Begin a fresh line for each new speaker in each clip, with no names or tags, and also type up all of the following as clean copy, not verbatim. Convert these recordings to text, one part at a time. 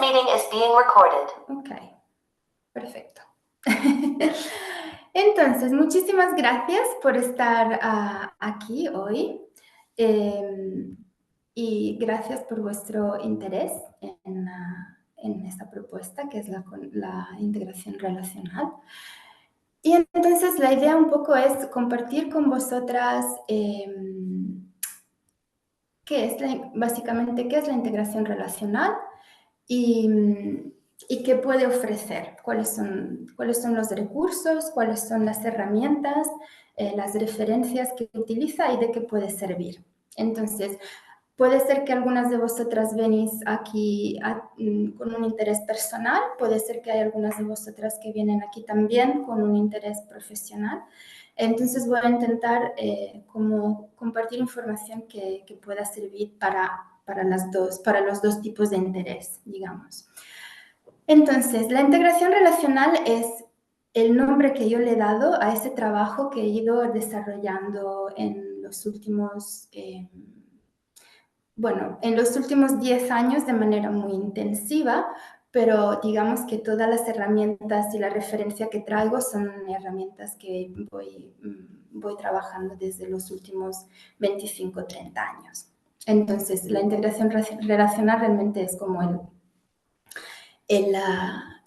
meeting is being recorded.
Ok, perfecto. Entonces, muchísimas gracias por estar aquí hoy y gracias por vuestro interés en esta propuesta que es la integración relacional. Y entonces la idea un poco es compartir con vosotras básicamente qué es la integración relacional y qué puede ofrecer, cuáles son los recursos, cuáles son las herramientas, las referencias que utiliza y de qué puede servir. Entonces, puede ser que algunas de vosotras venís aquí con un interés personal, puede ser que hay algunas de vosotras que vienen aquí también con un interés profesional. Entonces voy a intentar como compartir información que pueda servir para los dos tipos de interés, digamos. Entonces, la integración relacional es el nombre que yo le he dado a ese trabajo que he ido desarrollando en los últimos 10 años de manera muy intensiva, pero digamos que todas las herramientas y la referencia que traigo son herramientas que voy trabajando desde los últimos 25, 30 años. Entonces, la integración relacional realmente es como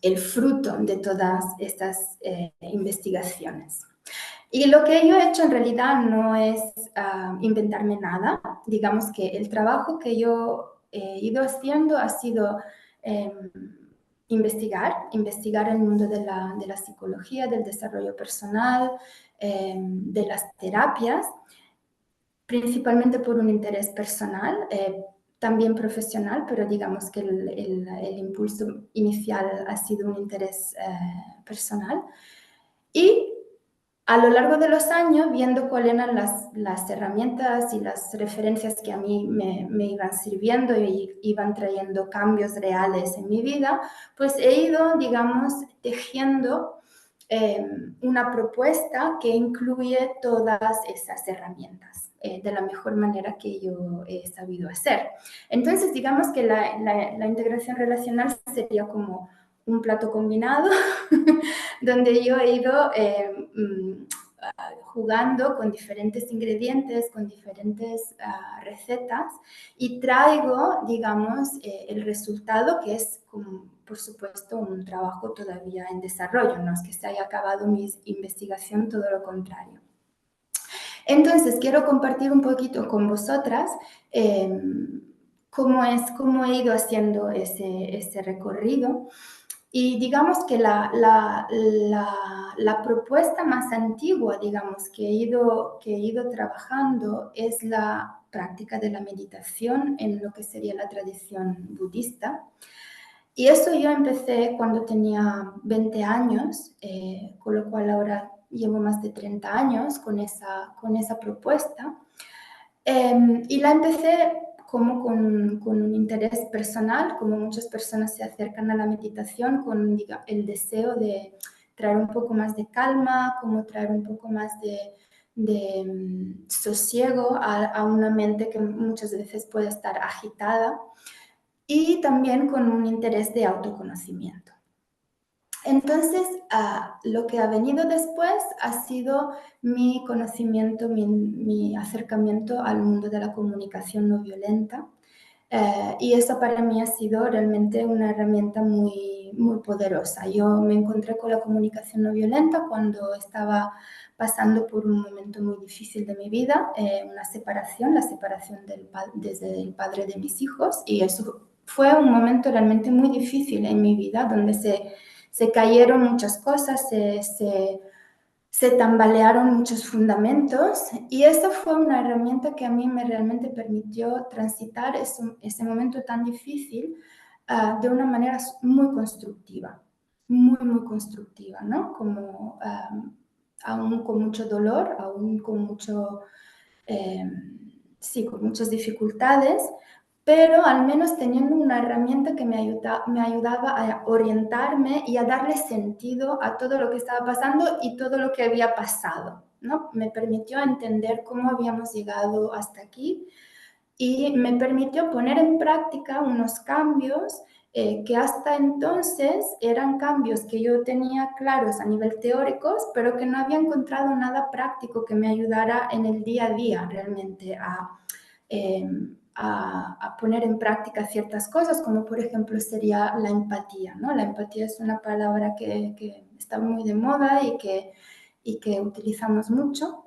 el fruto de todas estas investigaciones. Y lo que yo he hecho en realidad no es inventarme nada. Digamos que el trabajo que yo he ido haciendo ha sido investigar el mundo de la psicología, del desarrollo personal, de las terapias, principalmente por un interés personal, también profesional, pero digamos que el impulso inicial ha sido un interés personal. Y a lo largo de los años, viendo cuáles eran las herramientas y las referencias que a mí me iban sirviendo y iban trayendo cambios reales en mi vida, pues he ido, digamos, tejiendo una propuesta que incluye todas esas herramientas de la mejor manera que yo he sabido hacer. Entonces, digamos que la integración relacional sería como un plato combinado donde yo he ido jugando con diferentes ingredientes, con diferentes recetas y traigo, digamos, el resultado que es, por supuesto, un trabajo todavía en desarrollo, no es que se haya acabado mi investigación, todo lo contrario. Entonces, quiero compartir un poquito con vosotras cómo he ido haciendo ese recorrido. Y digamos que la propuesta más antigua, digamos, que he ido trabajando es la práctica de la meditación en lo que sería la tradición budista. Y eso yo empecé cuando tenía 20 años, con lo cual ahora llevo más de 30 años con esa propuesta. Y la empecé como con un interés personal, como muchas personas se acercan a la meditación con el deseo de traer un poco más de calma, como traer un poco más de sosiego a una mente que muchas veces puede estar agitada y también con un interés de autoconocimiento. Entonces, lo que ha venido después ha sido mi conocimiento, mi acercamiento al mundo de la comunicación no violenta. Y eso para mí ha sido realmente una herramienta muy, muy poderosa. Yo me encontré con la comunicación no violenta cuando estaba pasando por un momento muy difícil de mi vida, una separación, la separación desde el padre de mis hijos. Y eso fue un momento realmente muy difícil en mi vida, donde se cayeron muchas cosas, se tambalearon muchos fundamentos y esa fue una herramienta que a mí me realmente permitió transitar ese momento tan difícil de una manera muy constructiva, muy, muy constructiva, ¿no? Como aún con mucho dolor, aún con con muchas dificultades, pero al menos teniendo una herramienta que me ayudaba a orientarme y a darle sentido a todo lo que estaba pasando y todo lo que había pasado, ¿no? Me permitió entender cómo habíamos llegado hasta aquí y me permitió poner en práctica unos cambios que hasta entonces eran cambios que yo tenía claros a nivel teóricos, pero que no había encontrado nada práctico que me ayudara en el día a día realmente eh, a poner en práctica ciertas cosas, como por ejemplo sería la empatía, ¿no? La empatía es una palabra que está muy de moda y que utilizamos mucho.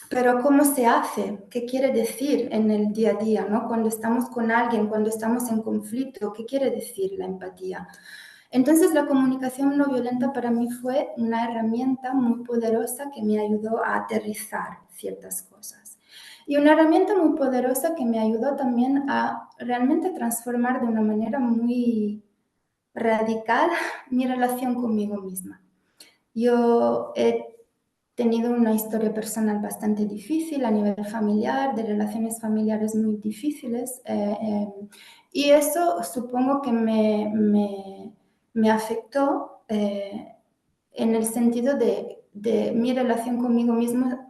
Pero ¿cómo se hace? ¿Qué quiere decir en el día a día, ¿no? Cuando estamos con alguien, cuando estamos en conflicto, ¿qué quiere decir la empatía? Entonces, la comunicación no violenta para mí fue una herramienta muy poderosa que me ayudó a aterrizar ciertas cosas. Y una herramienta muy poderosa que me ayudó también a realmente transformar de una manera muy radical mi relación conmigo misma. Yo he tenido una historia personal bastante difícil a nivel familiar, de relaciones familiares muy difíciles, y eso supongo que me afectó en el sentido de mi relación conmigo misma.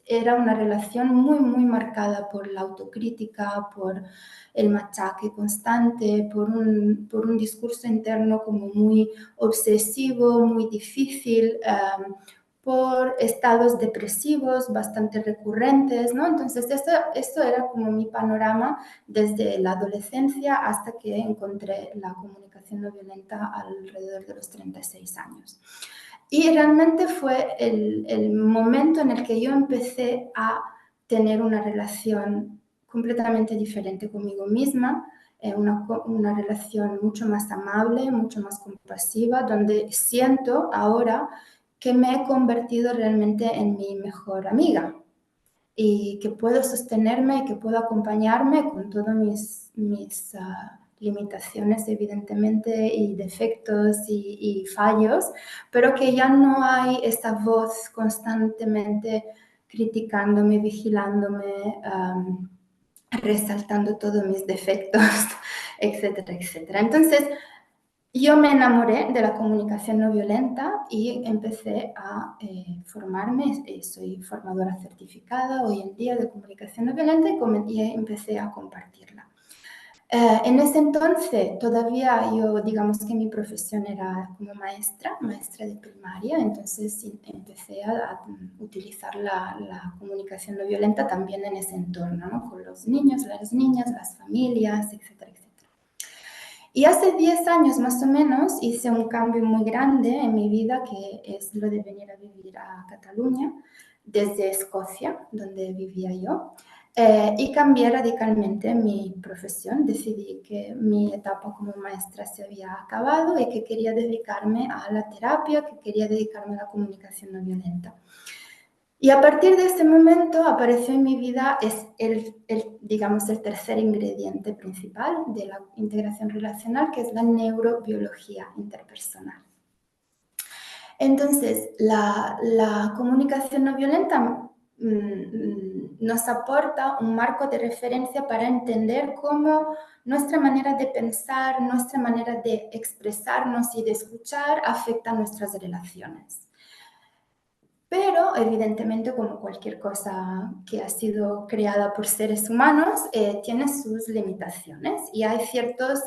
Era una relación muy, muy marcada por la autocrítica, por el machaque constante, por un discurso interno como muy obsesivo, muy difícil, por estados depresivos bastante recurrentes, ¿no? Entonces, esto era como mi panorama desde la adolescencia hasta que encontré la comunicación no violenta alrededor de los 36 años. Y realmente fue el momento en el que yo empecé a tener una relación completamente diferente conmigo misma, una relación mucho más amable, mucho más compasiva, donde siento ahora que me he convertido realmente en mi mejor amiga y que puedo sostenerme y que puedo acompañarme con todos mis limitaciones, evidentemente, y defectos y fallos, pero que ya no hay esta voz constantemente criticándome, vigilándome, resaltando todos mis defectos, etcétera, etcétera. Entonces, yo me enamoré de la comunicación no violenta y empecé a formarme. Soy formadora certificada hoy en día de comunicación no violenta y empecé a compartirla. En ese entonces todavía yo, digamos que mi profesión era como maestra de primaria, entonces empecé a utilizar la comunicación no violenta también en ese entorno, ¿no? Con los niños, las niñas, las familias, etcétera, etcétera. Y hace 10 años más o menos hice un cambio muy grande en mi vida, que es lo de venir a vivir a Cataluña desde Escocia, donde vivía yo, y cambié radicalmente mi profesión. Decidí que mi etapa como maestra se había acabado y que quería dedicarme a la terapia, que quería dedicarme a la comunicación no violenta. Y a partir de ese momento apareció en mi vida digamos, el tercer ingrediente principal de la integración relacional, que es la neurobiología interpersonal. Entonces, la comunicación no violenta nos aporta un marco de referencia para entender cómo nuestra manera de pensar, nuestra manera de expresarnos y de escuchar afecta a nuestras relaciones. Pero, evidentemente, como cualquier cosa que ha sido creada por seres humanos, tiene sus limitaciones y hay ciertos,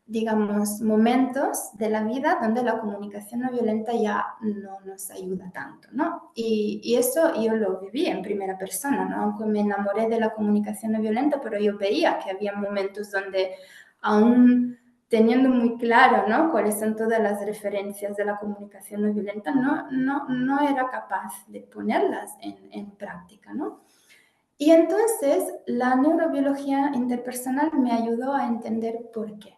digamos, momentos de la vida donde la comunicación no violenta ya no nos ayuda tanto, ¿no? Y eso yo lo viví en primera persona, ¿no? Aunque me enamoré de la comunicación no violenta, pero yo veía que había momentos donde aún teniendo muy claro, ¿no?, cuáles son todas las referencias de la comunicación no violenta, no era capaz de ponerlas en práctica, ¿no? Y entonces la neurobiología interpersonal me ayudó a entender por qué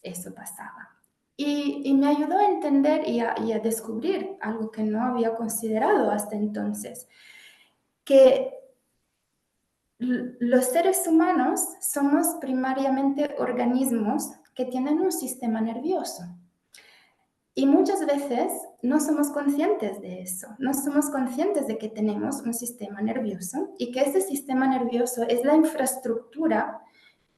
eso pasaba. Y me ayudó a entender y a descubrir algo que no había considerado hasta entonces, que los seres humanos somos primariamente organismos que tienen un sistema nervioso. Y muchas veces no somos conscientes de eso, no somos conscientes de que tenemos un sistema nervioso y que ese sistema nervioso es la infraestructura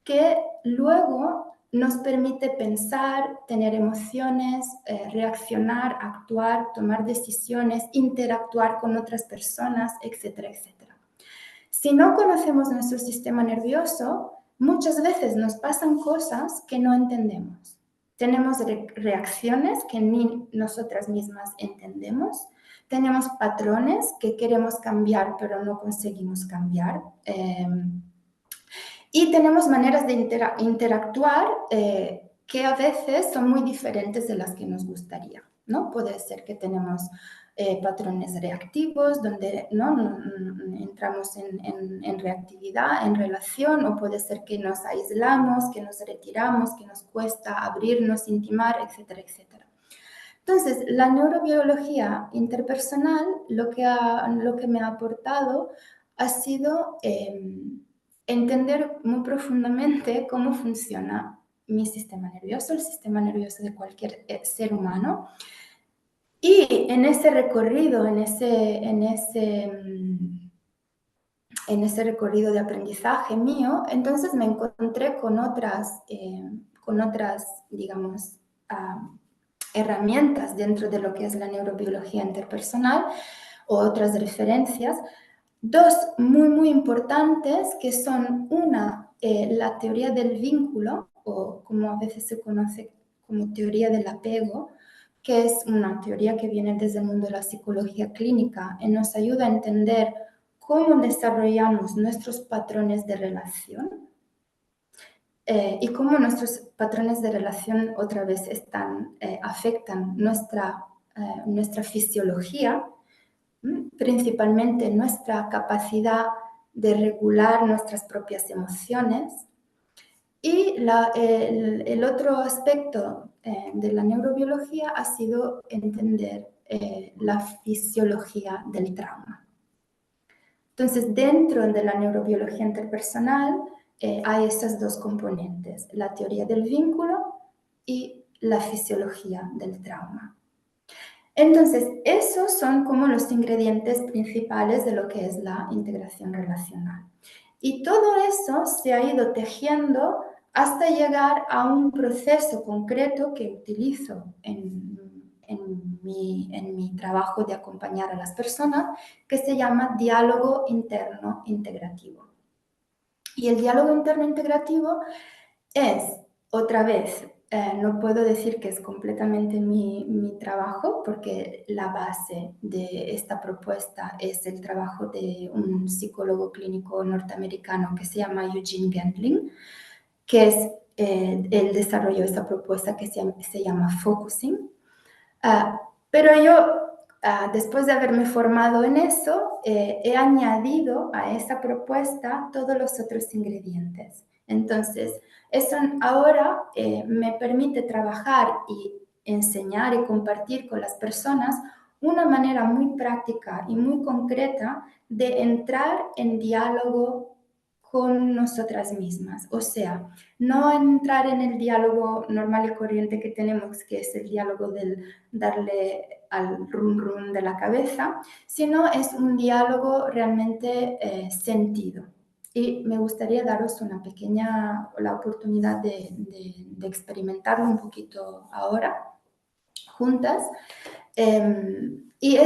que luego nos permite pensar, tener emociones, reaccionar, actuar, tomar decisiones, interactuar con otras personas, etcétera, etcétera. Si no conocemos nuestro sistema nervioso, muchas veces nos pasan cosas que no entendemos. tenemos reacciones que ni nosotras mismas entendemos, tenemos patrones que queremos cambiar pero no conseguimos cambiar. Y tenemos maneras de interactuar que a veces son muy diferentes de las que nos gustaría, ¿no? Puede ser que tenemos patrones reactivos donde ¿no? entramos en reactividad, en relación, o puede ser que nos aislamos, que nos retiramos, que nos cuesta abrirnos, intimar, etcétera, etcétera. Entonces, la neurobiología interpersonal lo que me ha aportado ha sido entender muy profundamente cómo funciona mi sistema nervioso, el sistema nervioso de cualquier ser humano. Y en ese recorrido, en ese recorrido de aprendizaje mío, entonces me encontré con otras digamos, herramientas dentro de lo que es la neurobiología interpersonal o otras referencias. Dos muy, muy importantes que son una, la teoría del vínculo, o como a veces se conoce como teoría del apego, que es una teoría que viene desde el mundo de la psicología clínica y nos ayuda a entender cómo desarrollamos nuestros patrones de relación y cómo nuestros patrones de relación otra vez afectan nuestra fisiología, principalmente nuestra capacidad de regular nuestras propias emociones. Y el otro aspecto de la neurobiología ha sido entender la fisiología del trauma. Entonces, dentro de la neurobiología interpersonal hay estas dos componentes, la teoría del vínculo y la fisiología del trauma. Entonces, esos son como los ingredientes principales de lo que es la integración relacional. Y todo eso se ha ido tejiendo hasta llegar a un proceso concreto que utilizo en mi trabajo de acompañar a las personas, que se llama diálogo interno integrativo. Y el diálogo interno integrativo es, otra vez, no puedo decir que es completamente mi trabajo, porque la base de esta propuesta es el trabajo de un psicólogo clínico norteamericano que se llama Eugene Gendling, que es él desarrolló esta propuesta que se llama Focusing. Pero yo, después de haberme formado en eso, he añadido a esa propuesta todos los otros ingredientes. Entonces, eso ahora me permite trabajar y enseñar y compartir con las personas una manera muy práctica y muy concreta de entrar en diálogo con nosotras mismas. O sea, no entrar en el diálogo normal y corriente que tenemos, que es el diálogo del darle al rum rum de la cabeza, sino es un diálogo realmente sentido. Y me gustaría daros la oportunidad de experimentarlo un poquito ahora, juntas. Y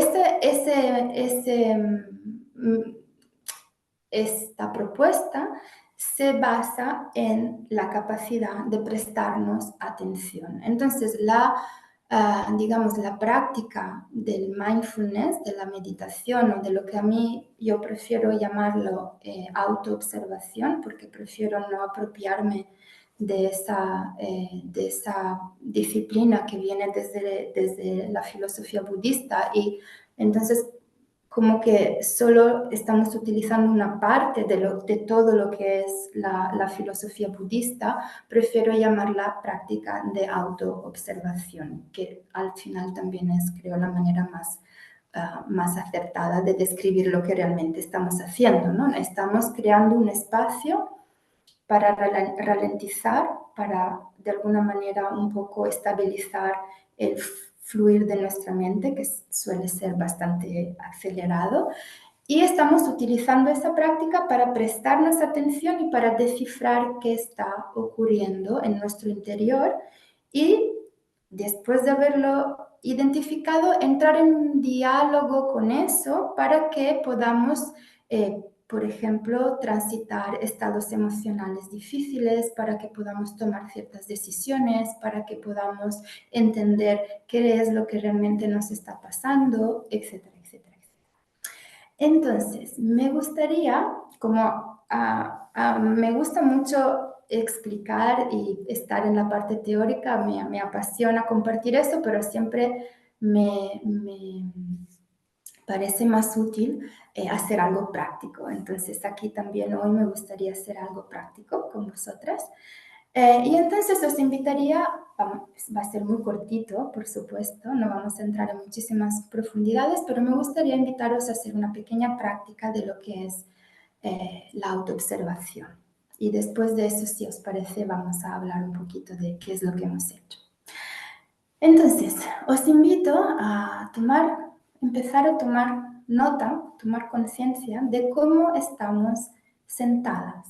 esta propuesta se basa en la capacidad de prestarnos atención. Entonces, digamos, la práctica del mindfulness, de la meditación o de lo que yo prefiero llamarlo autoobservación, porque prefiero no apropiarme de esa disciplina que viene desde la filosofía budista, y entonces como que solo estamos utilizando una parte de todo lo que es la filosofía budista. Prefiero llamarla práctica de autoobservación, que al final también es, creo, la manera más acertada de describir lo que realmente estamos haciendo, ¿no? Estamos creando un espacio para ralentizar, para de alguna manera un poco estabilizar el fluir de nuestra mente, que suele ser bastante acelerado, y estamos utilizando esa práctica para prestarnos atención y para descifrar qué está ocurriendo en nuestro interior, y después de haberlo identificado, entrar en un diálogo con eso para que podamos por ejemplo, transitar estados emocionales difíciles para que podamos tomar ciertas decisiones, para que podamos entender qué es lo que realmente nos está pasando, etcétera, etcétera. Entonces, me gustaría, me gusta mucho explicar y estar en la parte teórica, me apasiona compartir eso, pero siempre me parece más útil hacer algo práctico. Entonces, aquí también hoy me gustaría hacer algo práctico con vosotras. Y entonces os invitaría, va a ser muy cortito, por supuesto, no vamos a entrar en muchísimas profundidades, pero me gustaría invitaros a hacer una pequeña práctica de lo que es la autoobservación. Y después de eso, si os parece, vamos a hablar un poquito de qué es lo que hemos hecho. Entonces, os invito a empezar a tomar nota, tomar conciencia de cómo estamos sentadas.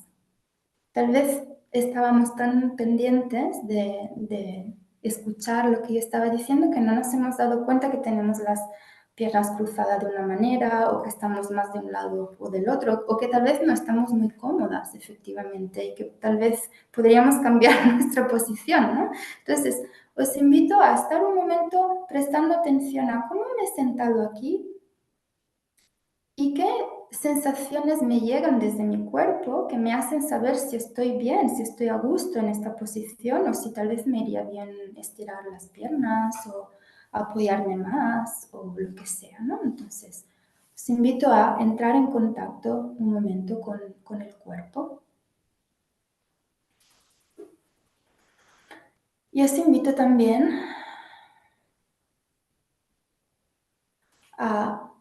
Tal vez estábamos tan pendientes de escuchar lo que yo estaba diciendo que no nos hemos dado cuenta que tenemos las piernas cruzadas de una manera o que estamos más de un lado o del otro o que tal vez no estamos muy cómodas efectivamente y que tal vez podríamos cambiar nuestra posición, ¿no? Entonces, os invito a estar un momento prestando atención a cómo me he sentado aquí y qué sensaciones me llegan desde mi cuerpo que me hacen saber si estoy bien, si estoy a gusto en esta posición o si tal vez me iría bien estirar las piernas o apoyarme más o lo que sea, ¿no? Entonces, os invito a entrar en contacto un momento con el cuerpo. Y os invito también a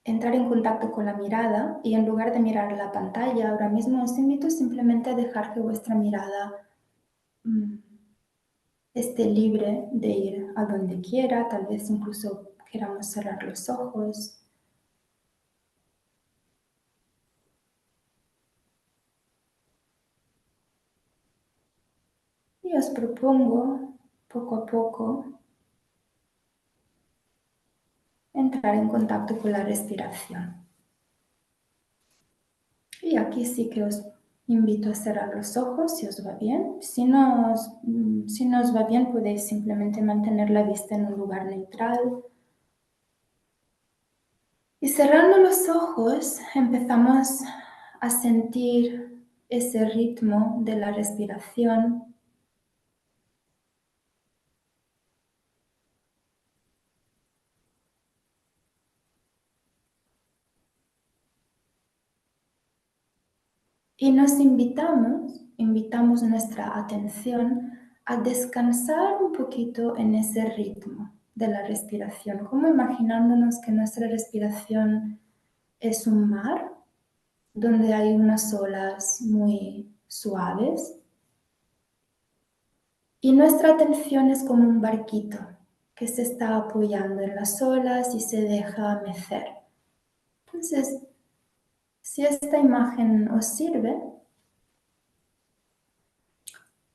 entrar en contacto con la mirada y en lugar de mirar la pantalla ahora mismo os invito simplemente a dejar que vuestra mirada esté libre de ir a donde quiera, tal vez incluso queramos cerrar los ojos. Y os propongo poco a poco entrar en contacto con la respiración. Y aquí sí que os invito a cerrar los ojos si os va bien. Si no os va bien, podéis simplemente mantener la vista en un lugar neutral. Y cerrando los ojos, empezamos a sentir ese ritmo de la respiración. Y nos invitamos nuestra atención a descansar un poquito en ese ritmo de la respiración, como imaginándonos que nuestra respiración es un mar donde hay unas olas muy suaves y nuestra atención es como un barquito que se está apoyando en las olas y se deja mecer. Entonces, si esta imagen os sirve,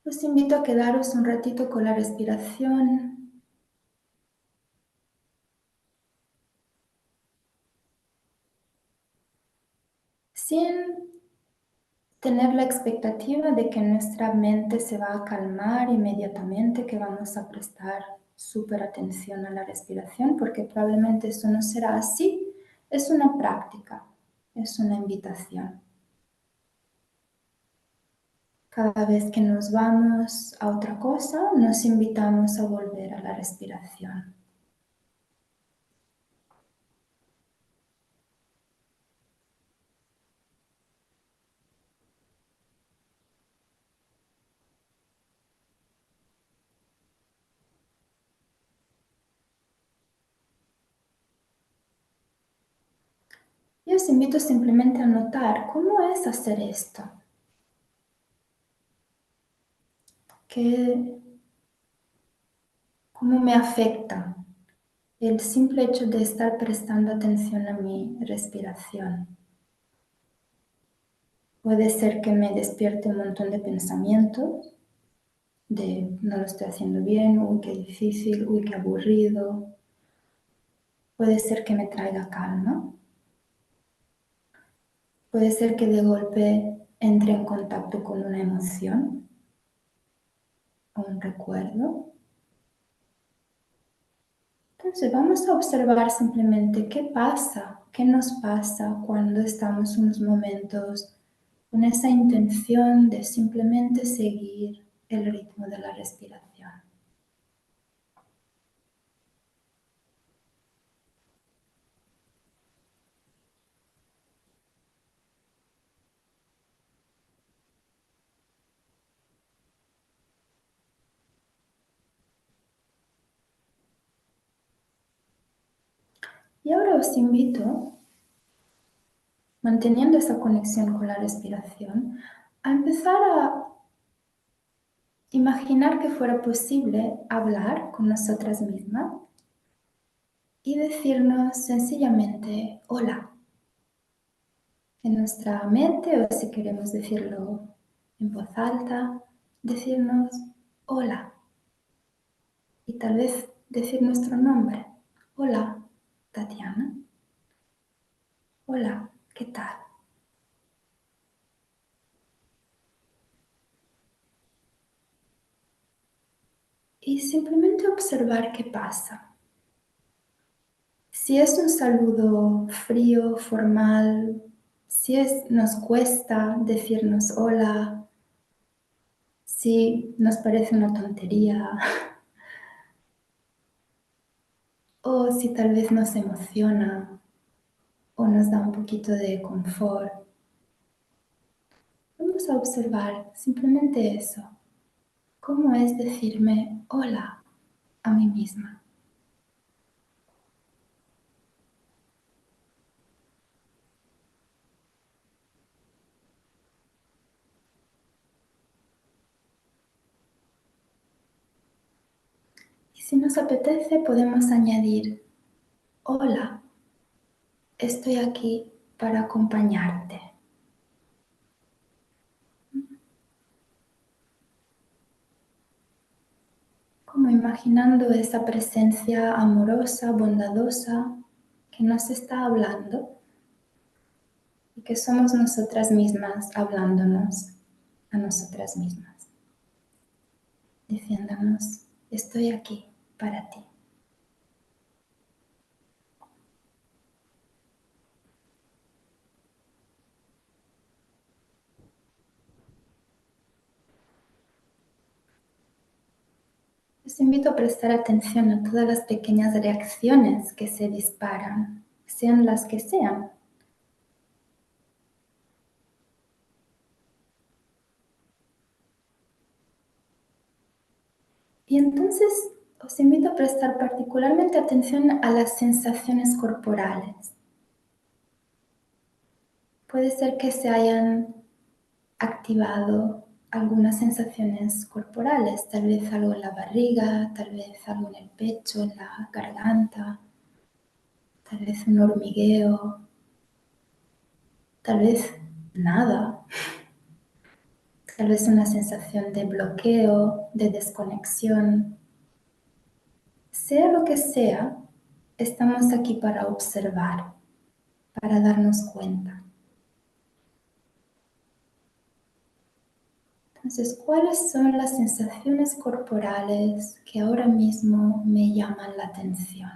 os invito a quedaros un ratito con la respiración sin tener la expectativa de que nuestra mente se va a calmar inmediatamente, que vamos a prestar súper atención a la respiración, porque probablemente eso no será así. Es una práctica, es una invitación. Cada vez que nos vamos a otra cosa, nos invitamos a volver a la respiración. Y os invito simplemente a notar cómo es hacer esto. ¿Cómo me afecta el simple hecho de estar prestando atención a mi respiración? Puede ser que me despierte un montón de pensamientos, de no lo estoy haciendo bien, uy, qué difícil, uy, qué aburrido. Puede ser que me traiga calma. Puede ser que de golpe entre en contacto con una emoción o un recuerdo. Entonces vamos a observar simplemente qué pasa, qué nos pasa cuando estamos unos momentos con esa intención de simplemente seguir el ritmo de la respiración. Y ahora os invito, manteniendo esa conexión con la respiración, a empezar a imaginar que fuera posible hablar con nosotras mismas y decirnos sencillamente hola en nuestra mente, o si queremos decirlo en voz alta, decirnos hola y tal vez decir nuestro nombre. Hola, Tatiana. Hola, ¿qué tal? Y simplemente observar qué pasa. Si es un saludo frío, formal, si nos cuesta decirnos hola, si nos parece una tontería o si tal vez nos emociona o nos da un poquito de confort. Vamos a observar simplemente eso. ¿Cómo es decirme hola a mí misma? Y si nos apetece, podemos añadir, hola, estoy aquí para acompañarte. Como imaginando esa presencia amorosa, bondadosa, que nos está hablando y que somos nosotras mismas hablándonos a nosotras mismas, diciéndonos, estoy aquí para ti. Les invito a prestar atención a todas las pequeñas reacciones que se disparan, sean las que sean. Y entonces os invito a prestar particularmente atención a las sensaciones corporales. Puede ser que se hayan activado algunas sensaciones corporales, tal vez algo en la barriga, tal vez algo en el pecho, en la garganta, tal vez un hormigueo, tal vez nada, tal vez una sensación de bloqueo, de desconexión. Sea lo que sea, estamos aquí para observar, para darnos cuenta. Entonces, ¿cuáles son las sensaciones corporales que ahora mismo me llaman la atención?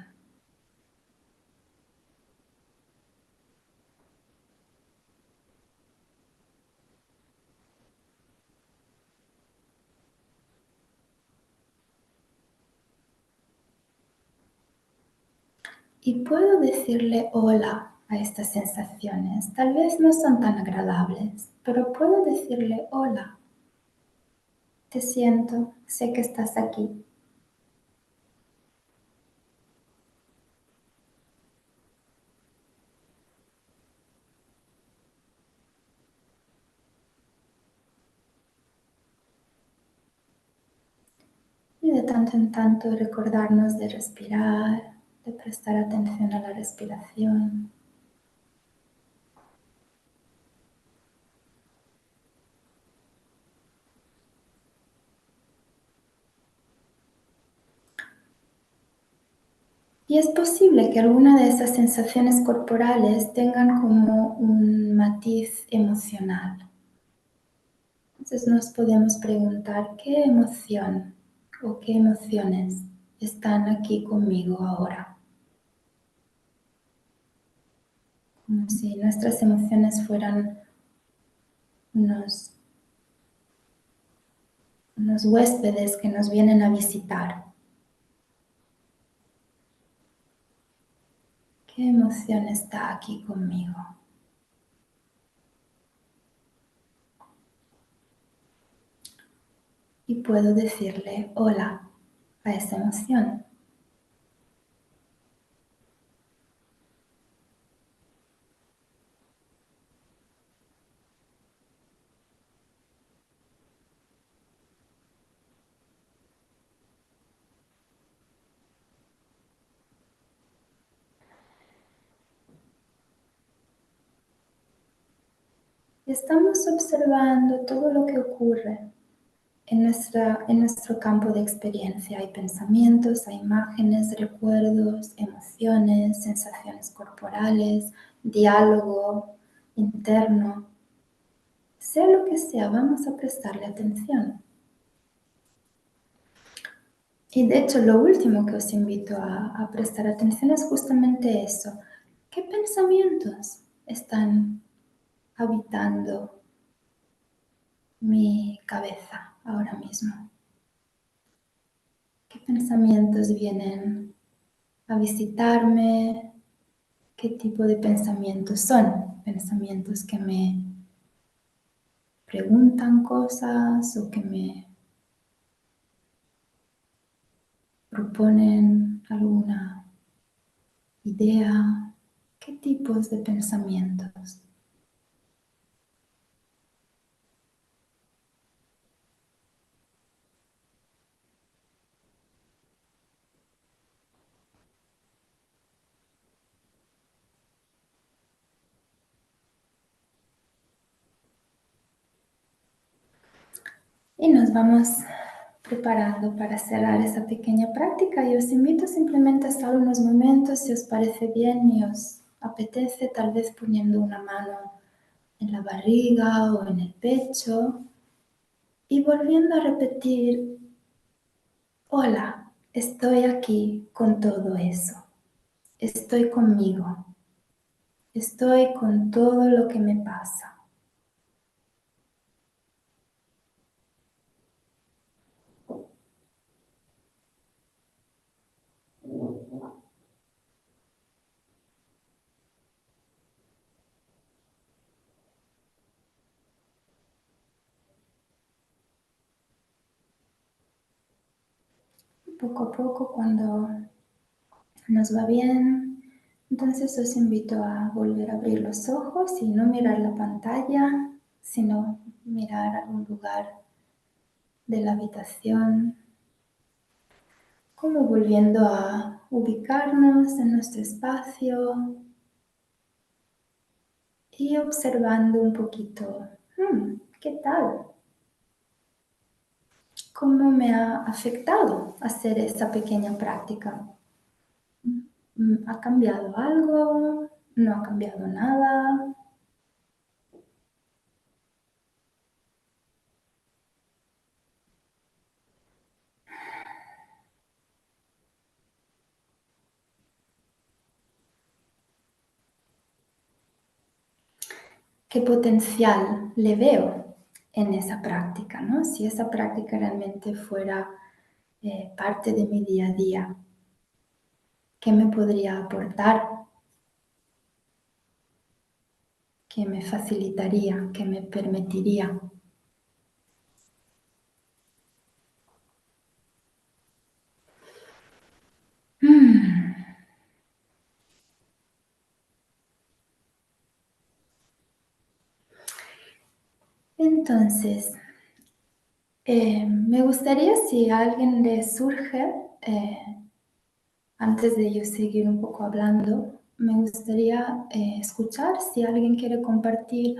Y puedo decirle hola a estas sensaciones. Tal vez no son tan agradables, pero puedo decirle hola. Te siento, sé que estás aquí. Y de tanto en tanto recordarnos de respirar, de prestar atención a la respiración. Y es posible que alguna de esas sensaciones corporales tengan como un matiz emocional. Entonces nos podemos preguntar qué emoción o qué emociones están aquí conmigo ahora. Como si nuestras emociones fueran unos huéspedes que nos vienen a visitar. ¿Qué emoción está aquí conmigo? Y puedo decirle hola a esa emoción. Y estamos observando todo lo que ocurre en nuestro campo de experiencia. Hay pensamientos, hay imágenes, recuerdos, emociones, sensaciones corporales, diálogo interno. Sea lo que sea, vamos a prestarle atención. Y de hecho, lo último que os invito a prestar atención es justamente eso. ¿Qué pensamientos están habitando mi cabeza ahora mismo? ¿Qué pensamientos vienen a visitarme? ¿Qué tipo de pensamientos son? ¿Pensamientos que me preguntan cosas o que me proponen alguna idea? ¿Qué tipos de pensamientos? Y nos vamos preparando para cerrar esa pequeña práctica y os invito simplemente a estar unos momentos, si os parece bien y os apetece, tal vez poniendo una mano en la barriga o en el pecho y volviendo a repetir, hola, estoy aquí con todo eso, estoy conmigo, estoy con todo lo que me pasa. Poco a poco, cuando nos va bien, entonces os invito a volver a abrir los ojos y no mirar la pantalla, sino mirar algún lugar de la habitación, como volviendo a ubicarnos en nuestro espacio y observando un poquito, ¿qué tal? ¿Cómo me ha afectado hacer esa pequeña práctica? ¿Ha cambiado algo? ¿No ha cambiado nada? ¿Qué potencial le veo en esa práctica, ¿no? Si esa práctica realmente fuera parte de mi día a día, ¿qué me podría aportar? ¿Qué me facilitaría? ¿Qué me permitiría? Mm. Entonces, me gustaría, si a alguien le surge, antes de yo seguir un poco hablando, me gustaría escuchar si alguien quiere compartir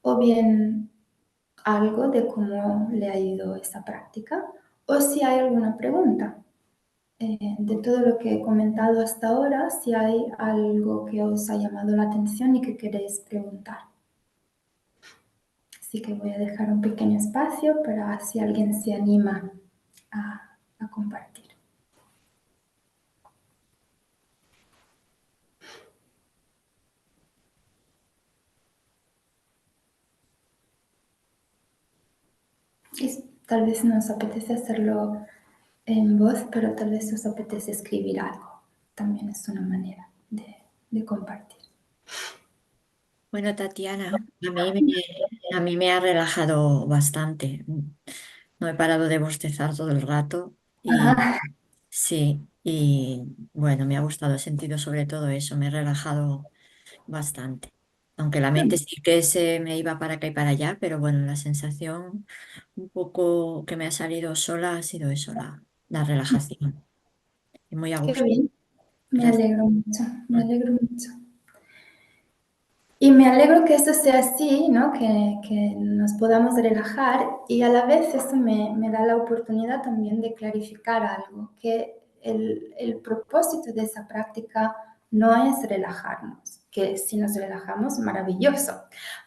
o bien algo de cómo le ha ido esa práctica o si hay alguna pregunta de todo lo que he comentado hasta ahora, si hay algo que os ha llamado la atención y que queréis preguntar. Así que voy a dejar un pequeño espacio para si alguien se anima a compartir. Y tal vez no os apetece hacerlo en voz, pero tal vez os apetece escribir algo. También es una manera de compartir.
Bueno, Tatiana, a mí me ha relajado bastante. No he parado de bostezar todo el rato y
Ajá.
sí, y bueno, me ha gustado, he sentido sobre todo eso, me he relajado bastante. Aunque la mente sí que se me iba para acá y para allá, pero bueno, la sensación un poco que me ha salido sola ha sido eso, la relajación. Y muy a
Qué
gusto.
bien, me
Gracias.
alegro mucho, me alegro mucho. Y me alegro que eso sea así, ¿no? Que nos podamos relajar y a la vez eso me da la oportunidad también de clarificar algo, que el propósito de esa práctica no es relajarnos, que si nos relajamos, maravilloso,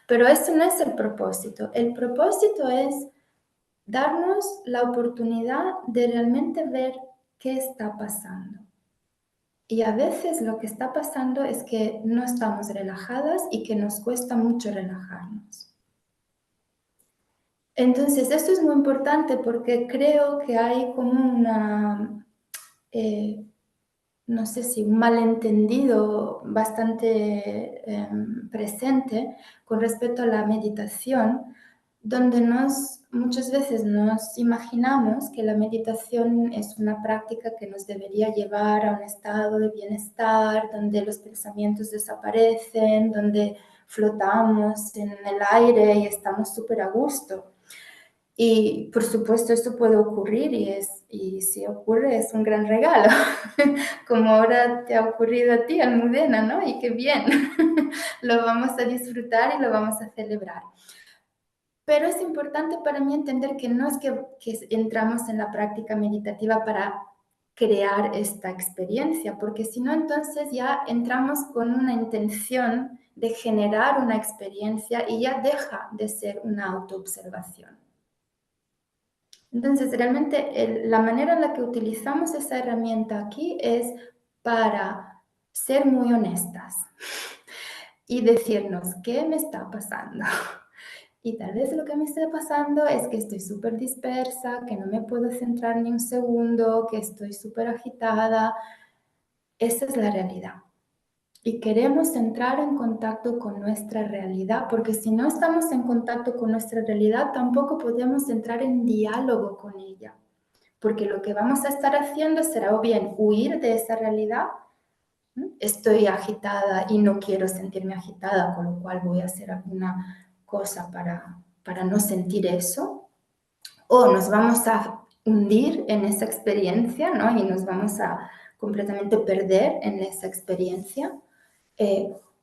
pero eso no es el propósito. El propósito es darnos la oportunidad de realmente ver qué está pasando. Y a veces lo que está pasando es que no estamos relajadas y que nos cuesta mucho relajarnos. Entonces, esto es muy importante porque creo que hay como una, no sé si un malentendido bastante presente con respecto a la meditación, donde muchas veces nos imaginamos que la meditación es una práctica que nos debería llevar a un estado de bienestar, donde los pensamientos desaparecen, donde flotamos en el aire y estamos súper a gusto. Y por supuesto esto puede ocurrir y si ocurre es un gran regalo, como ahora te ha ocurrido a ti, Almudena, ¿no? Y qué bien, lo vamos a disfrutar y lo vamos a celebrar. Pero es importante para mí entender que no es que entramos en la práctica meditativa para crear esta experiencia, porque si no, entonces ya entramos con una intención de generar una experiencia y ya deja de ser una autoobservación. Entonces, realmente la manera en la que utilizamos esa herramienta aquí es para ser muy honestas y decirnos qué me está pasando. Y tal vez lo que me está pasando es que estoy súper dispersa, que no me puedo centrar ni un segundo, que estoy súper agitada. Esa es la realidad. Y queremos entrar en contacto con nuestra realidad, porque si no estamos en contacto con nuestra realidad, tampoco podemos entrar en diálogo con ella. Porque lo que vamos a estar haciendo será o bien huir de esa realidad, estoy agitada y no quiero sentirme agitada, con lo cual voy a hacer alguna cosa para no sentir eso, o nos vamos a hundir en esa experiencia, ¿no? Y nos vamos a completamente perder en esa experiencia,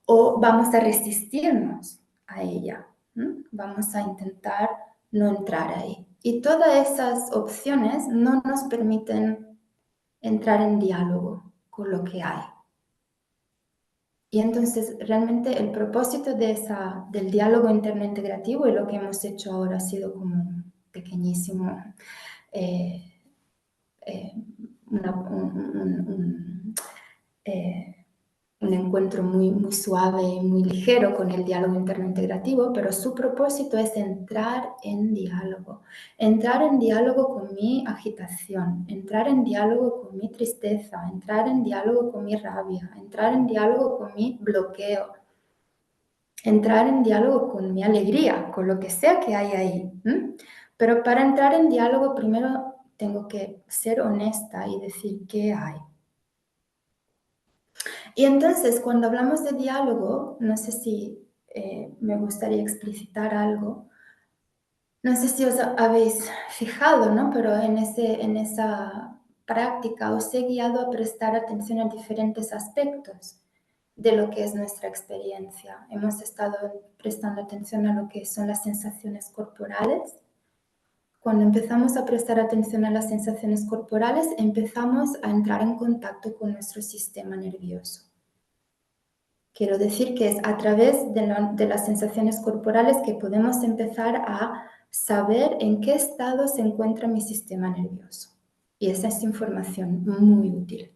o vamos a resistirnos a ella, ¿no? Vamos a intentar no entrar ahí. Y todas esas opciones no nos permiten entrar en diálogo con lo que hay. Y entonces realmente el propósito del diálogo interno integrativo y lo que hemos hecho ahora ha sido como un pequeñísimo eh, eh, eh, un encuentro muy, muy suave y muy ligero con el diálogo interno integrativo, pero su propósito es entrar en diálogo con mi agitación, entrar en diálogo con mi tristeza, entrar en diálogo con mi rabia, entrar en diálogo con mi bloqueo, entrar en diálogo con mi alegría, con lo que sea que hay ahí. Pero para entrar en diálogo primero tengo que ser honesta y decir qué hay. Y entonces, cuando hablamos de diálogo, no sé si me gustaría explicitar algo. No sé si os habéis fijado, ¿no? Pero en esa práctica os he guiado a prestar atención a diferentes aspectos de lo que es nuestra experiencia. Hemos estado prestando atención a lo que son las sensaciones corporales, Cuando empezamos a prestar atención a las sensaciones corporales, empezamos a entrar en contacto con nuestro sistema nervioso. Quiero decir que es a través de las sensaciones corporales que podemos empezar a saber en qué estado se encuentra mi sistema nervioso. Y esa es información muy útil.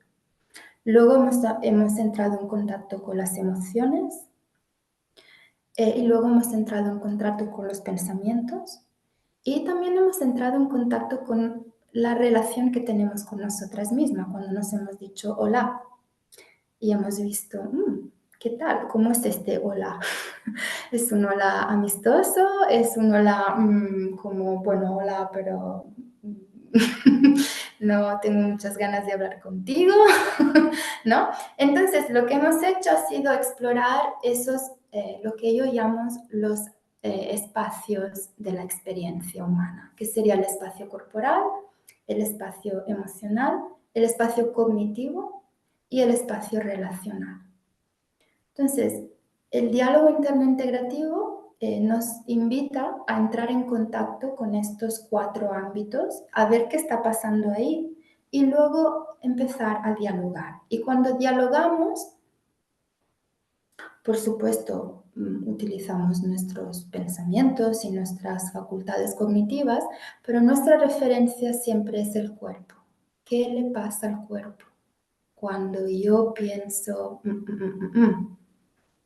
Luego hemos entrado en contacto con las emociones y luego hemos entrado en contacto con los pensamientos y también hemos entrado en contacto con la relación que tenemos con nosotras mismas cuando nos hemos dicho hola y hemos visto, ¿qué tal? ¿Cómo es este hola? ¿Es un hola amistoso? ¿Es un hola como, bueno, hola, pero no tengo muchas ganas de hablar contigo? ¿No? Entonces, lo que hemos hecho ha sido explorar esos, lo que yo llamo los espacios de la experiencia humana, que sería el espacio corporal, el espacio emocional, el espacio cognitivo y el espacio relacional. Entonces, el diálogo interno integrativo nos invita a entrar en contacto con estos 4 ámbitos, a ver qué está pasando ahí y luego empezar a dialogar. Y cuando dialogamos, por supuesto, utilizamos nuestros pensamientos y nuestras facultades cognitivas, pero nuestra referencia siempre es el cuerpo. ¿Qué le pasa al cuerpo? Cuando yo pienso,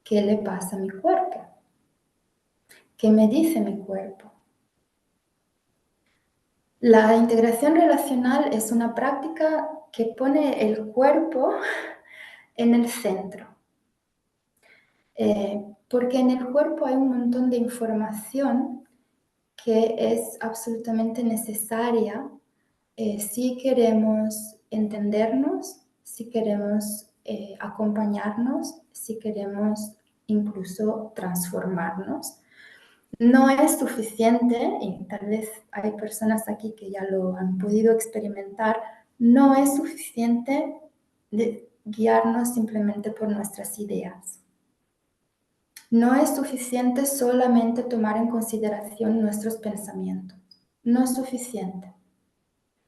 ¿qué le pasa a mi cuerpo? ¿Qué me dice mi cuerpo? La integración relacional es una práctica que pone el cuerpo en el centro, porque en el cuerpo hay un montón de información que es absolutamente necesaria si queremos entendernos, si queremos acompañarnos, si queremos incluso transformarnos. No es suficiente, y tal vez hay personas aquí que ya lo han podido experimentar, no es suficiente de guiarnos simplemente por nuestras ideas. No es suficiente solamente tomar en consideración nuestros pensamientos. No es suficiente.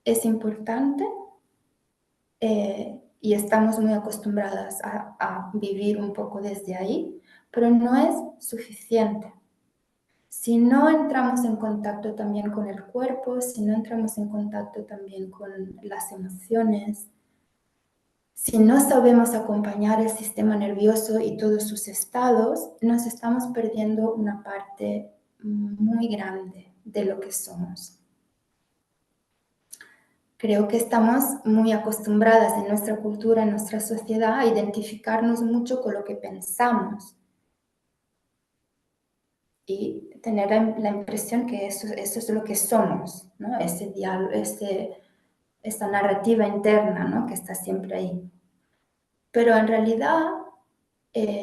Es importante y estamos muy acostumbradas a vivir un poco desde ahí, pero no es suficiente. Si no entramos en contacto también con el cuerpo, si no entramos en contacto también con las emociones, si no sabemos acompañar el sistema nervioso y todos sus estados, nos estamos perdiendo una parte muy grande de lo que somos. Creo que estamos muy acostumbradas en nuestra cultura, en nuestra sociedad, a identificarnos mucho con lo que pensamos y tener la impresión que eso es lo que somos, ¿no? Ese diálogo, esta narrativa interna, ¿no? Que está siempre ahí. Pero en realidad,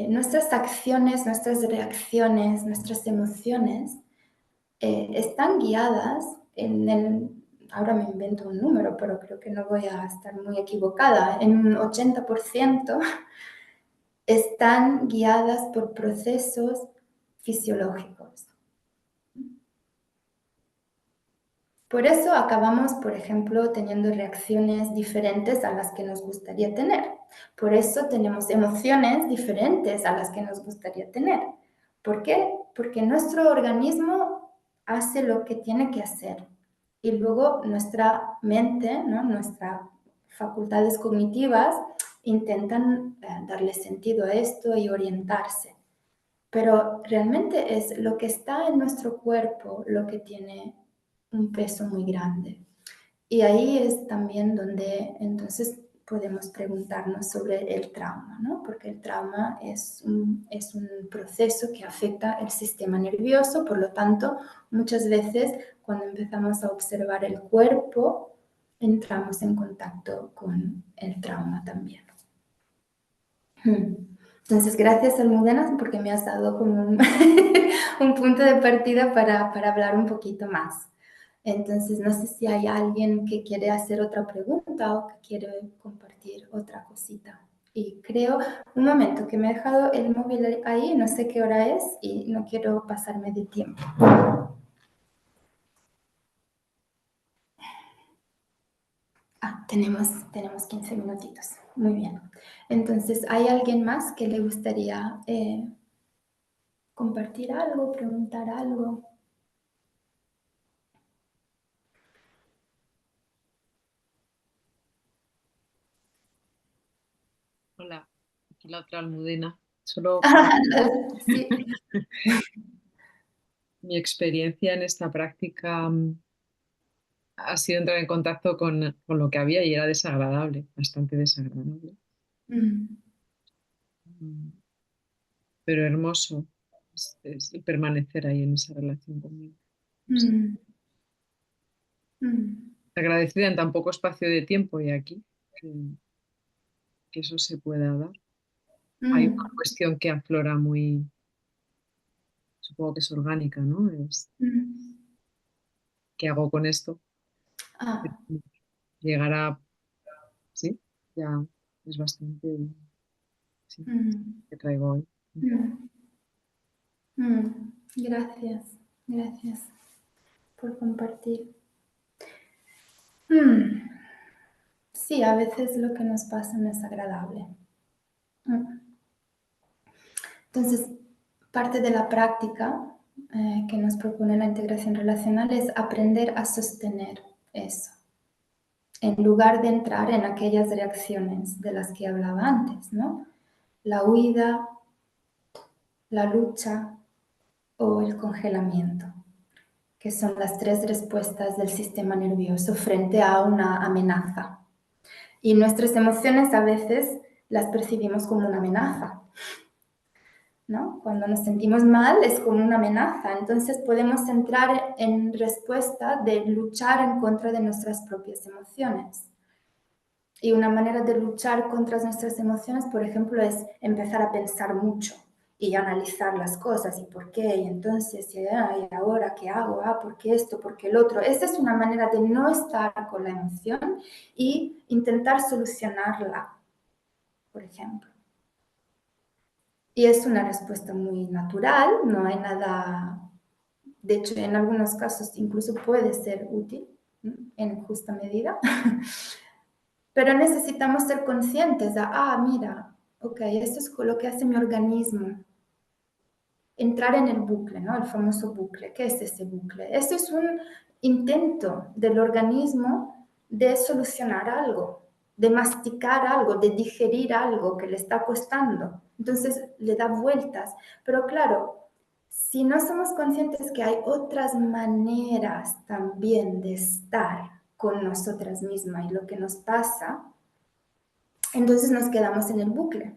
nuestras acciones, nuestras reacciones, nuestras emociones están guiadas ahora me invento un número, pero creo que no voy a estar muy equivocada, en un 80% están guiadas por procesos fisiológicos. Por eso acabamos, por ejemplo, teniendo reacciones diferentes a las que nos gustaría tener. Por eso tenemos emociones diferentes a las que nos gustaría tener. ¿Por qué? Porque nuestro organismo hace lo que tiene que hacer. Y luego nuestra mente, ¿no? Nuestras facultades cognitivas intentan darle sentido a esto y orientarse. Pero realmente es lo que está en nuestro cuerpo lo que tiene un peso muy grande. Y ahí es también donde entonces podemos preguntarnos sobre el trauma, ¿no? Porque el trauma es un proceso que afecta el sistema nervioso, por lo tanto, muchas veces cuando empezamos a observar el cuerpo, entramos en contacto con el trauma también. Entonces, gracias Almudena porque me has dado como un punto de partida para hablar un poquito más. Entonces, no sé si hay alguien que quiere hacer otra pregunta o que quiere compartir otra cosita. Y creo, un momento, que me he dejado el móvil ahí, no sé qué hora es y no quiero pasarme de tiempo. Tenemos 15 minutitos. Muy bien. Entonces, ¿hay alguien más que le gustaría compartir algo, preguntar algo?
Hola, aquí la otra almudena. Solo para
Sí.
mi experiencia en esta práctica ha sido entrar en contacto con lo que había y era desagradable, bastante desagradable.
Mm,
Mm, Pero hermoso es el permanecer ahí en esa relación conmigo.
mm, mm,
Agradecida en tan poco espacio de tiempo y aquí que eso se pueda dar. Hay una
mm,
cuestión que aflora muy, supongo que es orgánica, ¿no? Es,
mm.
¿qué hago con esto?
Ah,
Llegar a, sí, ya es bastante, sí,
mm,
que traigo hoy.
mm, Gracias, gracias por compartir. Mm, Sí, a veces lo que nos pasa no es agradable. Mm. Entonces, parte de la práctica que nos propone la integración relacional es aprender a sostener eso, en lugar de entrar en aquellas reacciones de las que hablaba antes, ¿no? La huida, la lucha o el congelamiento, que son las tres respuestas del sistema nervioso frente a una amenaza. Y nuestras emociones a veces las percibimos como una amenaza, ¿no? Cuando nos sentimos mal es como una amenaza, entonces podemos entrar en respuesta de luchar en contra de nuestras propias emociones. Y una manera de luchar contra nuestras emociones, por ejemplo, es empezar a pensar mucho y analizar las cosas y por qué, y entonces, y ahora, ¿qué hago? ¿Por qué esto? ¿Por qué el otro? Esa es una manera de no estar con la emoción y intentar solucionarla, por ejemplo. Y es una respuesta muy natural, no hay nada, de hecho, en algunos casos incluso puede ser útil, ¿no? En justa medida. Pero necesitamos ser conscientes de, mira, ok, esto es lo que hace mi organismo. Entrar en el bucle, ¿no? El famoso bucle. ¿Qué es ese bucle? Esto es un intento del organismo de solucionar algo, de masticar algo, de digerir algo que le está costando. Entonces le da vueltas. Pero claro, si no somos conscientes que hay otras maneras también de estar con nosotras mismas y lo que nos pasa, entonces nos quedamos en el bucle.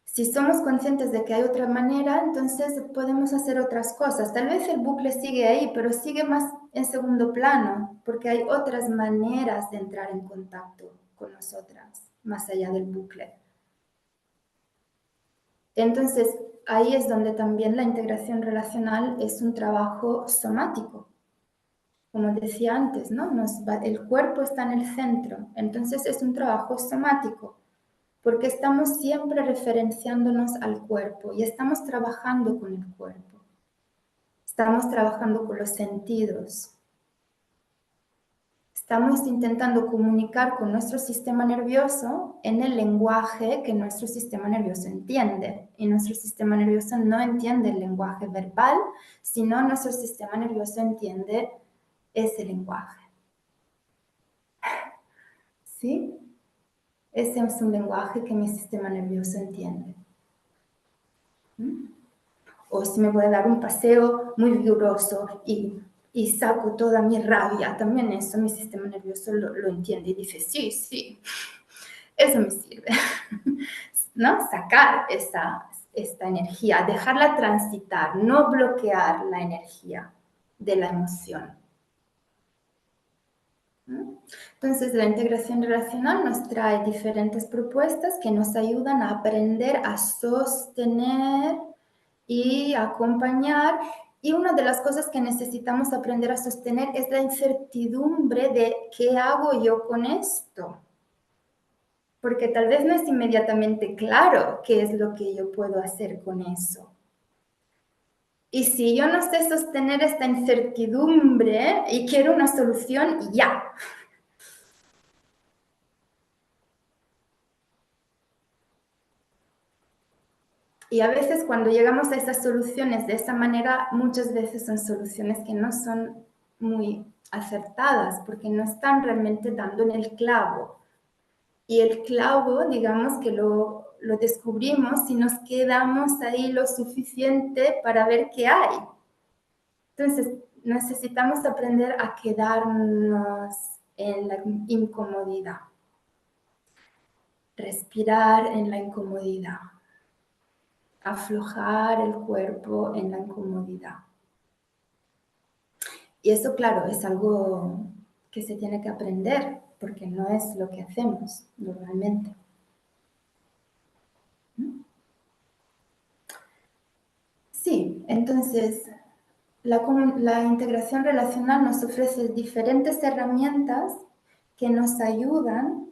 Si somos conscientes de que hay otra manera, entonces podemos hacer otras cosas. Tal vez el bucle sigue ahí, pero sigue más en segundo plano, porque hay otras maneras de entrar en contacto con nosotras, más allá del bucle. Entonces, ahí es donde también la integración relacional es un trabajo somático. Como decía antes, ¿no? El cuerpo está en el centro, entonces es un trabajo somático, porque estamos siempre referenciándonos al cuerpo y estamos trabajando con el cuerpo, estamos trabajando con los sentidos, estamos intentando comunicar con nuestro sistema nervioso en el lenguaje que nuestro sistema nervioso entiende. Y nuestro sistema nervioso no entiende el lenguaje verbal, sino nuestro sistema nervioso entiende ese lenguaje. ¿Sí? Ese es un lenguaje que mi sistema nervioso entiende. O si me voy a dar un paseo muy vigoroso y saco toda mi rabia, también eso mi sistema nervioso lo entiende y dice, sí, sí, eso me sirve, ¿no? Sacar esta energía, dejarla transitar, no bloquear la energía de la emoción. Entonces, la integración relacional nos trae diferentes propuestas que nos ayudan a aprender a sostener y acompañar. Y una de las cosas que necesitamos aprender a sostener es la incertidumbre de qué hago yo con esto. Porque tal vez no es inmediatamente claro qué es lo que yo puedo hacer con eso. Y si yo no sé sostener esta incertidumbre y quiero una solución, ya. Y a veces cuando llegamos a esas soluciones de esa manera, muchas veces son soluciones que no son muy acertadas porque no están realmente dando en el clavo. Y el clavo, digamos que lo descubrimos si nos quedamos ahí lo suficiente para ver qué hay. Entonces, necesitamos aprender a quedarnos en la incomodidad, respirar en la incomodidad, aflojar el cuerpo en la incomodidad. Y eso, claro, es algo que se tiene que aprender, porque no es lo que hacemos normalmente. Sí, entonces la integración relacional nos ofrece diferentes herramientas que nos ayudan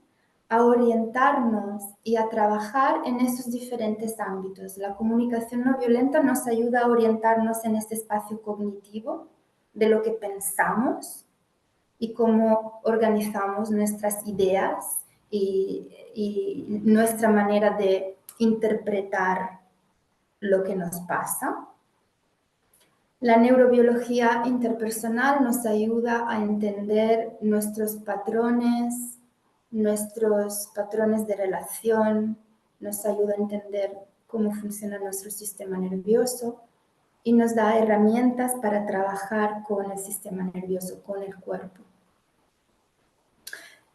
a orientarnos y a trabajar en esos diferentes ámbitos. La comunicación no violenta nos ayuda a orientarnos en este espacio cognitivo de lo que pensamos y cómo organizamos nuestras ideas y nuestra manera de interpretar lo que nos pasa. La neurobiología interpersonal nos ayuda a entender nuestros patrones de relación, nos ayuda a entender cómo funciona nuestro sistema nervioso y nos da herramientas para trabajar con el sistema nervioso, con el cuerpo.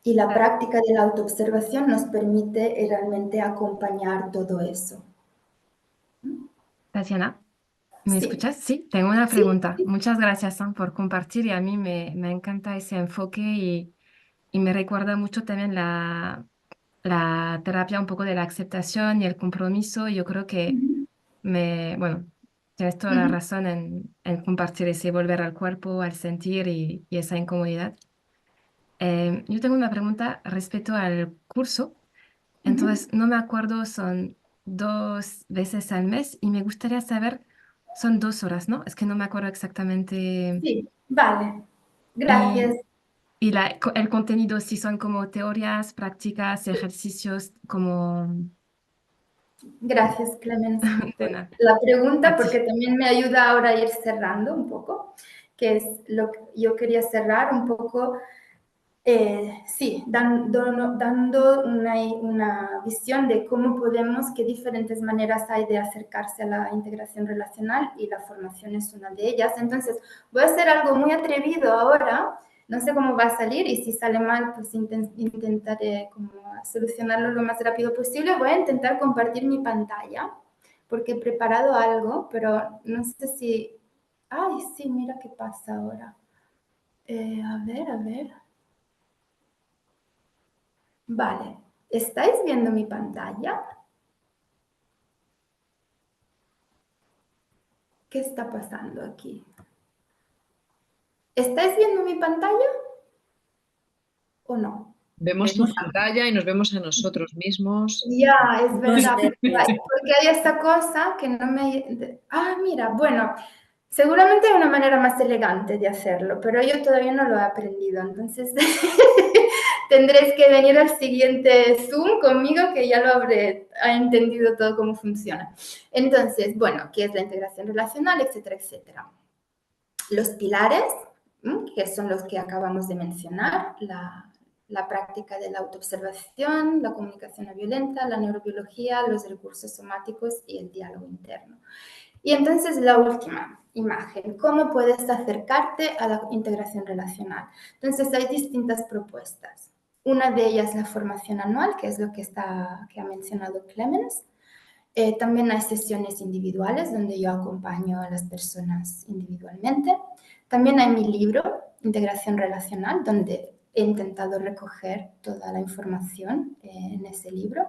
Y la práctica de la autoobservación nos permite realmente acompañar todo eso.
Tatiana, ¿me
Sí,
escuchas? Sí, tengo una
sí,
pregunta. Muchas gracias, Sam, por compartir y a mí me encanta ese enfoque y me recuerda mucho también la terapia un poco de la aceptación y el compromiso. Yo creo que bueno, tienes toda la
uh-huh,
razón en compartir ese volver al cuerpo, al sentir y esa incomodidad. Yo tengo una pregunta respecto al curso.
uh-huh.
Entonces, no me acuerdo, son 2 veces al mes y me gustaría saber, son 2 horas, ¿no? Es que no me acuerdo exactamente.
Sí, vale. Gracias.
Y, el contenido, si son como teorías, prácticas, ejercicios, como...
Gracias, Clemens,
De
por
nada,
la
a
pregunta,
ti.
porque también me ayuda ahora a ir cerrando un poco, que es lo que yo quería cerrar un poco. Sí, dando una visión de cómo podemos, qué diferentes maneras hay de acercarse a la integración relacional y la formación es una de ellas. Entonces, voy a hacer algo muy atrevido ahora, no sé cómo va a salir y si sale mal, pues intentaré como solucionarlo lo más rápido posible. Voy a intentar compartir mi pantalla porque he preparado algo, pero no sé si... Ay, sí, mira qué pasa ahora. A ver, a ver. Vale, ¿estáis viendo mi pantalla? ¿Qué está pasando aquí? ¿Estáis viendo mi pantalla o no?
Vemos tu
Vemos
pantalla y nos vemos a nosotros mismos.
Ya, es
dos
verdad,
términos.
porque hay esta cosa que no me... Ah, mira, bueno, seguramente hay una manera más elegante de hacerlo, pero yo todavía no lo he aprendido, entonces tendréis que venir al siguiente Zoom conmigo que ya lo habré entendido todo cómo funciona. Entonces, bueno, ¿qué es la integración relacional, etcétera, etcétera? Los pilares, que son los que acabamos de mencionar, la práctica de la autoobservación, la comunicación no violenta, la neurobiología, los recursos somáticos y el diálogo interno. Y entonces la última imagen, ¿cómo puedes acercarte a la integración relacional? Entonces hay distintas propuestas. Una de ellas la formación anual, que es lo que ha mencionado Clemens. También hay sesiones individuales donde yo acompaño a las personas individualmente. También hay mi libro, Integración Relacional, donde he intentado recoger toda la información en ese libro.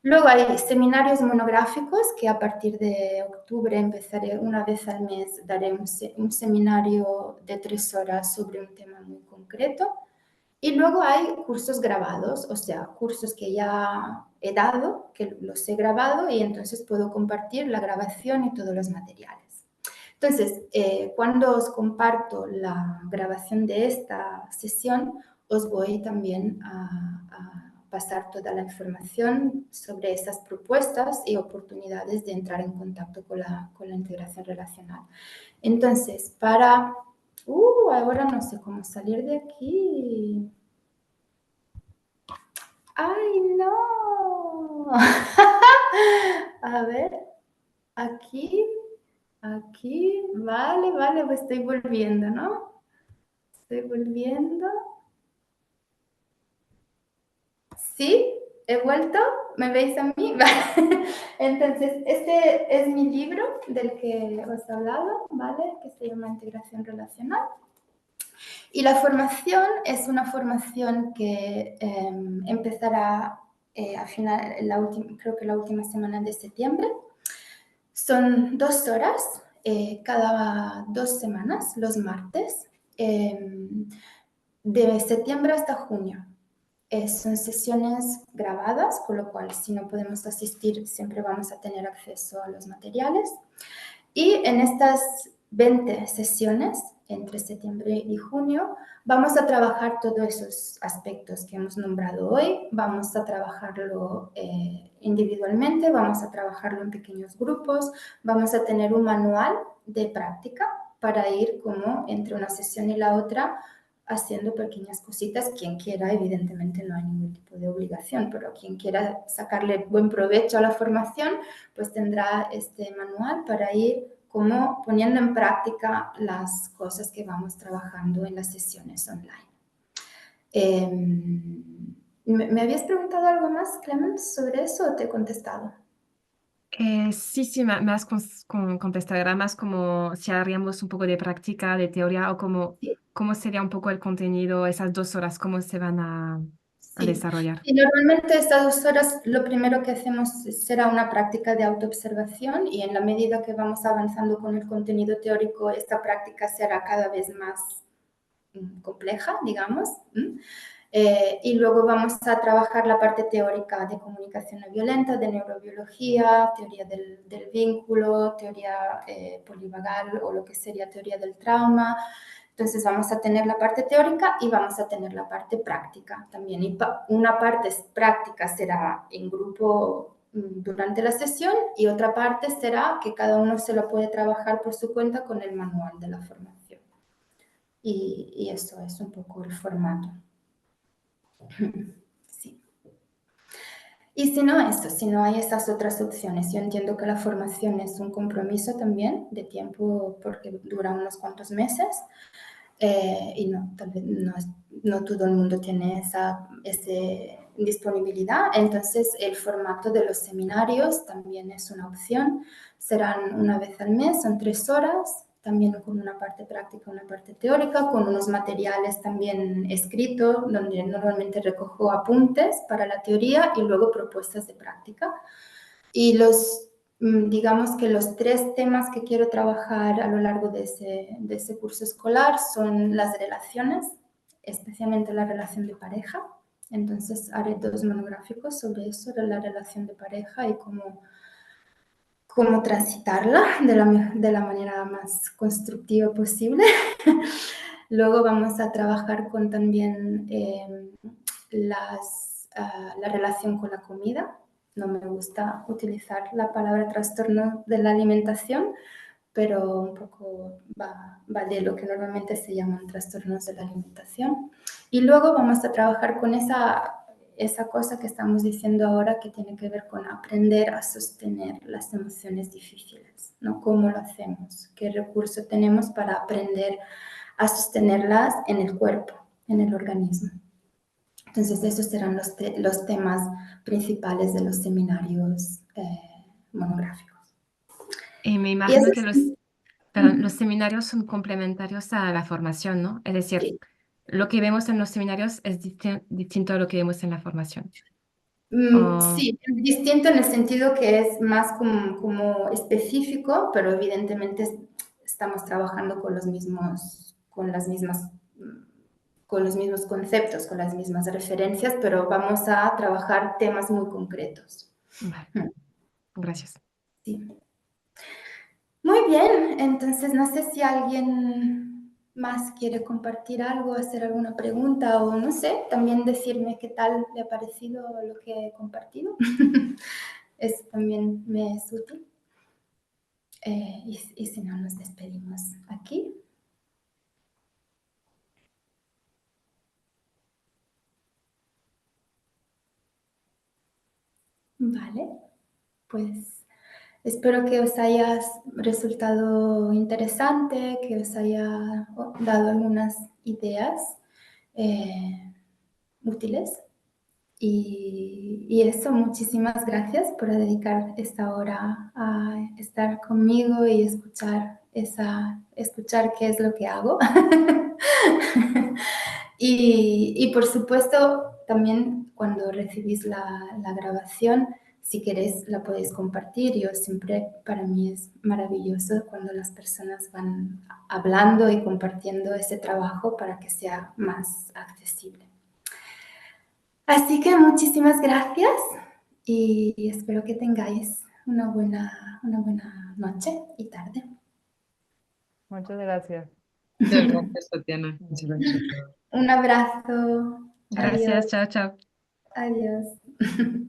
Luego hay seminarios monográficos que a partir de octubre empezaré una vez al mes, daré un seminario de 3 horas sobre un tema muy concreto. Y luego hay cursos grabados, o sea, cursos que ya he dado, que los he grabado y entonces puedo compartir la grabación y todos los materiales. Entonces, cuando os comparto la grabación de esta sesión, os voy también pasar toda la información sobre esas propuestas y oportunidades de entrar en contacto con la integración relacional. Entonces, ahora no sé cómo salir de aquí. ¡Ay, no! A ver, aquí, vale, pues estoy volviendo, ¿no? Estoy volviendo. ¿Sí? ¿He vuelto? ¿Me veis a mí? Vale. Entonces, este es mi libro del que os he hablado, ¿vale? Que se llama Integración Relacional. Y la formación es una formación que empezará a final, creo que la última semana de septiembre. Son 2 horas cada 2 semanas, los martes, de septiembre hasta junio. Son sesiones grabadas, con lo cual si no podemos asistir siempre vamos a tener acceso a los materiales. Y en estas 20 sesiones, entre septiembre y junio, vamos a trabajar todos esos aspectos que hemos nombrado hoy. Vamos a trabajarlo individualmente, vamos a trabajarlo en pequeños grupos, vamos a tener un manual de práctica para ir como entre una sesión y la otra haciendo pequeñas cositas. Quien quiera, evidentemente no hay ningún tipo de obligación, pero quien quiera sacarle buen provecho a la formación, pues tendrá este manual para ir como poniendo en práctica las cosas que vamos trabajando en las sesiones online. ¿Me habías preguntado algo más, Clemens, sobre eso o te he contestado?
Sí, me has contestado. Era más como si haríamos un poco de práctica, de teoría, o
Sí.
cómo sería un poco el contenido, esas 2 horas, cómo se van a
Sí,
desarrollar.
y normalmente estas 2 horas lo primero que hacemos será una práctica de autoobservación y en la medida que vamos avanzando con el contenido teórico, esta práctica será cada vez más compleja, digamos. Y luego vamos a trabajar la parte teórica de comunicación no violenta, de neurobiología, teoría del vínculo, teoría polivagal o lo que sería teoría del trauma. Entonces vamos a tener la parte teórica y vamos a tener la parte práctica también. Y una parte práctica será en grupo durante la sesión y otra parte será que cada uno se lo puede trabajar por su cuenta con el manual de la formación. Y eso es un poco el formato. Sí. Y si no hay esas otras opciones, yo entiendo que la formación es un compromiso también de tiempo porque dura unos cuantos meses. Y tal vez no todo el mundo tiene esa disponibilidad. Entonces, el formato de los seminarios también es una opción. Serán una vez al mes, son 3 horas, también con una parte práctica, una parte teórica, con unos materiales también escritos, donde normalmente recojo apuntes para la teoría y luego propuestas de práctica. Y digamos que los 3 temas que quiero trabajar a lo largo de ese curso escolar son las relaciones, especialmente la relación de pareja. Entonces haré 2 monográficos sobre eso, de la relación de pareja y cómo transitarla de la manera más constructiva posible. Luego vamos a trabajar con también la relación con la comida. No me gusta utilizar la palabra trastorno de la alimentación, pero un poco va de lo que normalmente se llaman trastornos de la alimentación. Y luego vamos a trabajar con esa cosa que estamos diciendo ahora que tiene que ver con aprender a sostener las emociones difíciles, ¿no? ¿Cómo lo hacemos? ¿Qué recurso tenemos para aprender a sostenerlas en el cuerpo, en el organismo? Entonces, esos serán los temas principales de los seminarios monográficos.
Y me
Y eso
imagino que los seminarios son complementarios a la formación, ¿no? Es decir,
sí.
lo que vemos en los seminarios es distinto a lo que vemos en la formación. O-
Sí, es distinto en el sentido que es más como específico, pero evidentemente estamos trabajando con los mismos conceptos, con las mismas referencias, pero vamos a trabajar temas muy concretos.
Vale, gracias.
Sí. Muy bien, entonces no sé si alguien más quiere compartir algo, hacer alguna pregunta o no sé, también decirme qué tal le ha parecido lo que he compartido. Eso también me es útil. Y si no, nos despedimos aquí. Vale, pues espero que os haya resultado interesante, que os haya dado algunas ideas útiles. Y eso, muchísimas gracias por dedicar esta hora a estar conmigo y escuchar qué es lo que hago. Y por supuesto, también cuando recibís la grabación, si queréis la podéis compartir. Yo siempre, para mí es maravilloso cuando las personas van hablando y compartiendo ese trabajo para que sea más accesible. Así que muchísimas gracias y espero que tengáis una buena noche y tarde.
Muchas gracias.
Muchas gracias, Tatiana. Muchas gracias a todos.
Un abrazo.
Gracias,
Adiós.
chao, chao.
Adiós.